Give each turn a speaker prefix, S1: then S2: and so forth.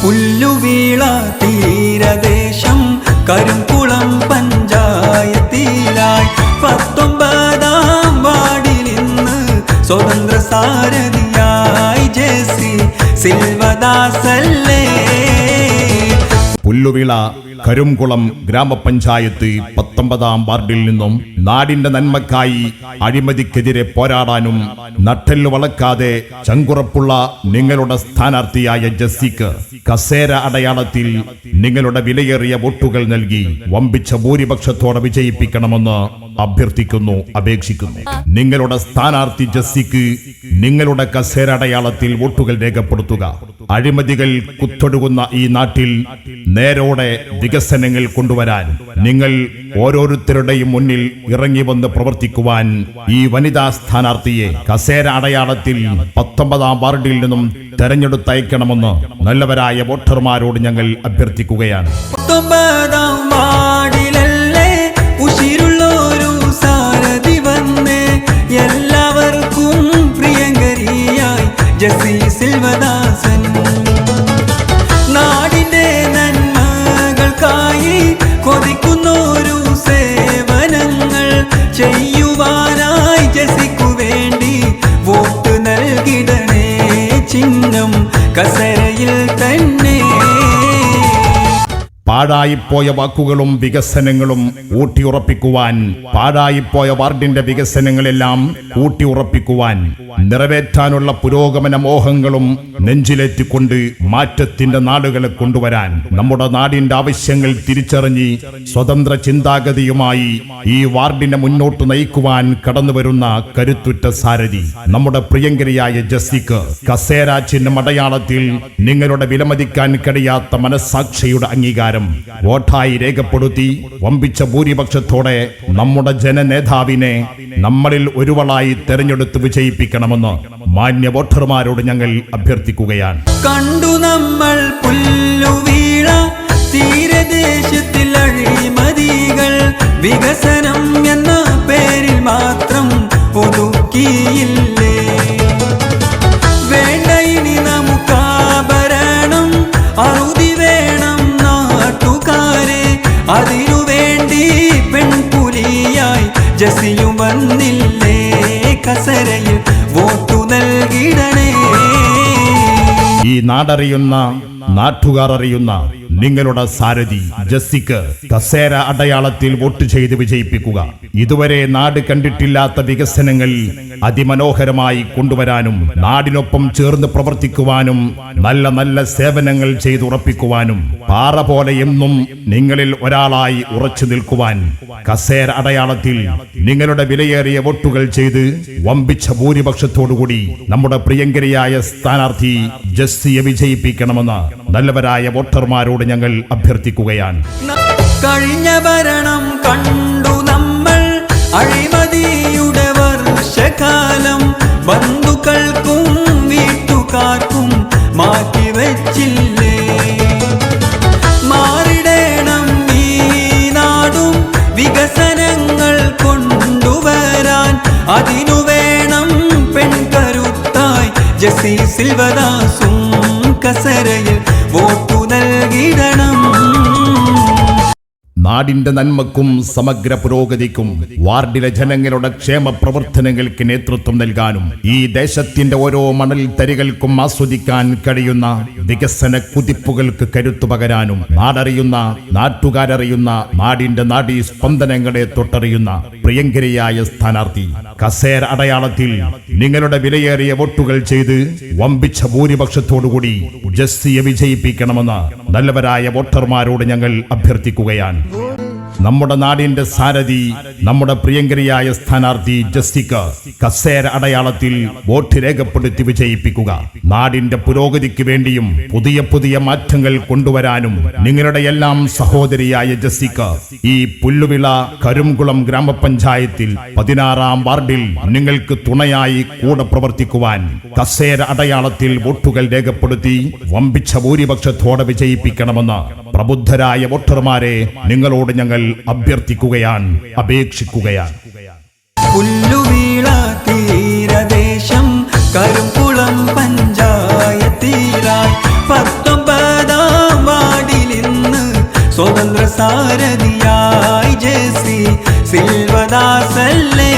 S1: പുല്ലുവീള തീരദേശം കരുംകുളം പഞ്ചായത്തിലായി 19-ാം വാർഡിൽ ഇന്ന് സ്വതന്ത്ര സാരഥിയായി ജെസി സിൽവദാസല്ലേ.
S2: പുല്ലുവിള കരുംകുളം ഗ്രാമപഞ്ചായത്ത് 19-ാം വാർഡിൽ നിന്നും നാടിന്റെ നന്മക്കായി അഴിമതിക്കെതിരെ പോരാടാനും നട്ടെല്ലു വളക്കാതെ ചങ്കുറപ്പുള്ള നിങ്ങളുടെ സ്ഥാനാർത്ഥിയായ ജെസ്സിക്ക് കസേര അടയാളത്തിൽ നിങ്ങളുടെ വിലയേറിയ വോട്ടുകൾ നൽകി വമ്പിച്ച ഭൂരിപക്ഷത്തോടെ വിജയിപ്പിക്കണമെന്ന് അഭ്യർത്ഥിക്കുന്നു, അപേക്ഷിക്കുന്നു. നിങ്ങളുടെ സ്ഥാനാർത്ഥി ജെസ്സിക്ക് നിങ്ങളുടെ കസേര അടയാളത്തിൽ വോട്ടുകൾ രേഖപ്പെടുത്തുക. അഴിമതികൾ കുത്തൊടുകുന്ന ഈ നാട്ടിൽ നേരോടെ വികസനങ്ങൾ കൊണ്ടുവരാൻ നിങ്ങൾ ഓരോരുത്തരുടെയും മുന്നിൽ ഇറങ്ങി വന്ന് പ്രവർത്തിക്കുവാൻ ഈ വനിതാ സ്ഥാനാർത്ഥിയെ കസേര അടയാളത്തിൽ 19-ാം വാർഡിൽ നിന്നും തെരഞ്ഞെടുത്തയക്കണമെന്ന് നല്ലവരായ വോട്ടർമാരോട് ഞങ്ങൾ അഭ്യർത്ഥിക്കുകയാണ്.
S1: 19-ാം വാർഡിലല്ലേ ഉശിരുള്ളൊരു സാരഥി വന്നേ, എല്ലാവർക്കും പ്രിയങ്കരിയായി ജെസി സിൽവദാസൻ. നാടിന്റെ നന്മകൾക്കായി കൊതിക്കുന്നൊരു സേവനങ്ങൾ ചെയ്യുവാനായി ജെസിക്കു വേണ്ടി വോട്ട് നൽകിടണേ. ചിഹ്നം കസേരയിൽ തന്നെ.
S2: പാഴായിപ്പോയ വാക്കുകളും വികസനങ്ങളും ഊട്ടിയുറപ്പിക്കുവാൻ, പാഴായിപ്പോയ വാർഡിന്റെ വികസനങ്ങളെല്ലാം ഊട്ടിയുറപ്പിക്കുവാൻ, നിറവേറ്റാനുള്ള പുരോഗമന മോഹങ്ങളും നെഞ്ചിലേറ്റിക്കൊണ്ട് മാറ്റത്തിന്റെ നാടുകളെ കൊണ്ടുവരാൻ, നമ്മുടെ നാടിന്റെ ആവശ്യങ്ങൾ തിരിച്ചറിഞ്ഞ് സ്വതന്ത്ര ചിന്താഗതിയുമായി ഈ വാർഡിനെ മുന്നോട്ട് നയിക്കുവാൻ കടന്നുവരുന്ന കരുത്തുറ്റ സാരഥി നമ്മുടെ പ്രിയങ്കരിയായ ജെസ്സിക്ക് കസേര ചിഹ്നം അടയാളത്തിൽ നിങ്ങളുടെ വിലമതിക്കാൻ കഴിയാത്ത മനസ്സാക്ഷിയുടെ അംഗീകാരം വോട്ടായി രേഖപ്പെടുത്തി വമ്പിച്ച ഭൂരിപക്ഷത്തോടെ നമ്മുടെ ജനനേതാവിനെ നമ്മളിൽ ഒരുവളായി തെരഞ്ഞെടുത്ത് വിജയിപ്പിക്കണമെന്ന് മാന്യ വോട്ടർമാരോട് ഞങ്ങൾ അഭ്യർത്ഥിക്കുകയാണ്.
S1: കണ്ടു നമ്മൾ പുല്ലുവീള തീരദേശത്തിൽ അഴിമതികൾ വികസനം എന്ന പേരിൽ മാത്രം ഒതുക്കിയില്ലേ. വേണ്ട ഇനി നമുക്കാഭരണം, അറുതി വേണം നാട്ടുകാരെ. അതിനുവേണ്ടി പെൺപുലിയായി ജെസ്സിയും വന്നില്ലേ. കസരയിൽ വോട്ടു നൽകിടണേ.
S2: ഈ നാടറിയുന്ന നാട്ടുകാർ അറിയുന്ന നിങ്ങളുടെ സാരഥി ജെസ്സിക്ക് കസേര അടയാളത്തിൽ വോട്ട് ചെയ്ത് വിജയിപ്പിക്കുക. ഇതുവരെ നാട് കണ്ടിട്ടില്ലാത്ത വികസനങ്ങൾ അതിമനോഹരമായി കൊണ്ടുവരാനും നാടിനൊപ്പം ചേർന്ന് പ്രവർത്തിക്കുവാനും നല്ല നല്ല സേവനങ്ങൾ ചെയ്തുറപ്പിക്കുവാനും പാറ പോലെ എന്നും നിങ്ങളിൽ ഒരാളായി ഉറച്ചു നിൽക്കുവാൻ കസേര അടയാളത്തിൽ നിങ്ങളുടെ വിലയേറിയ വോട്ടുകൾ ചെയ്ത് വമ്പിച്ച ഭൂരിപക്ഷത്തോടുകൂടി നമ്മുടെ പ്രിയങ്കരിയായ സ്ഥാനാർത്ഥി ജെസ്സിയെ വിജയിപ്പിക്കണമെന്ന് നല്ലവരായ വോട്ടർമാരോട് ഞങ്ങൾ അഭ്യർത്ഥിക്കുകയാണ്.
S1: കഴിഞ്ഞ ഭരണം കണ്ടു നമ്മൾ അഴിമതിയുടെ വർഷകാലം. ബന്ധുക്കൾക്കും വീട്ടുകാർക്കും മാറ്റിവെച്ചില്ലേ. മാറിടേണം ഈ നാടും വികസനങ്ങൾ കൊണ്ടുവരാൻ. അതിനു വേണം പെൺകരുത്തായി ജെസി സിൽവദാസും കസരയിൽ വോട്ടു നൽകിടണം.
S2: നാടിന്റെ നന്മക്കും സമഗ്ര പുരോഗതിക്കും വാർഡിലെ ജനങ്ങളുടെ ക്ഷേമ പ്രവർത്തനങ്ങൾക്ക് നേതൃത്വം നൽകാനും ഈ ദേശത്തിന്റെ ഓരോ മണൽ തരികൾക്കും ആസ്വദിക്കാൻ കഴിയുന്ന വികസന കുതിപ്പുകൾക്ക് കരുത്തു പകരാനും നാടറിയുന്ന നാട്ടുകാരറിയുന്ന നാടിന്റെ നാഡീ സ്പന്ദനങ്ങളെ തൊട്ടറിയുന്ന പ്രിയങ്കരിയായ സ്ഥാനാർത്ഥി കസേര അടയാളത്തിൽ നിങ്ങളുടെ വിലയേറിയ വോട്ടുകൾ ചെയ്ത് വമ്പിച്ച ഭൂരിപക്ഷത്തോടുകൂടി ജെസ്സിയെ വിജയിപ്പിക്കണമെന്ന് നല്ലവരായ വോട്ടർമാരോട് ഞങ്ങൾ അഭ്യർത്ഥിക്കുകയാണ്. നമ്മുടെ നാടിന്റെ സാരഥി നമ്മുടെ പ്രിയങ്കരിയായ സ്ഥാനാർത്ഥി ജെസ്സിക്ക് കസേര അടയാളത്തിൽ വോട്ട് രേഖപ്പെടുത്തി വിജയിപ്പിക്കുക. നാടിന്റെ പുരോഗതിക്ക് വേണ്ടിയും പുതിയ പുതിയ മാറ്റങ്ങൾ കൊണ്ടുവരാനും നിങ്ങളുടെ എല്ലാം സഹോദരിയായ ജെസ്സിക്ക് ഈ പുല്ലുവിള കരുംകുളം ഗ്രാമപഞ്ചായത്തിൽ 16-ാം വാർഡിൽ നിങ്ങൾക്ക് തുണയായി കൂടെ പ്രവർത്തിക്കുവാൻ കസേര അടയാളത്തിൽ വോട്ടുകൾ രേഖപ്പെടുത്തി വമ്പിച്ച ഭൂരിപക്ഷത്തോടെ വിജയിപ്പിക്കണമെന്ന് പ്രബുദ്ധരായ വോട്ടർമാരെ നിങ്ങളോട് ഞങ്ങൾ അഭ്യർത്ഥിക്കുകയാണ്, അപേക്ഷിക്കുകയാണ്.
S1: പുല്ലുവീള തീരദേശം കരുംകുളം പഞ്ചായത്തിലായി 19 സ്വതന്ത്ര സാരഥിയായി ജയശ്രീ സിൽവദാസല്ലേ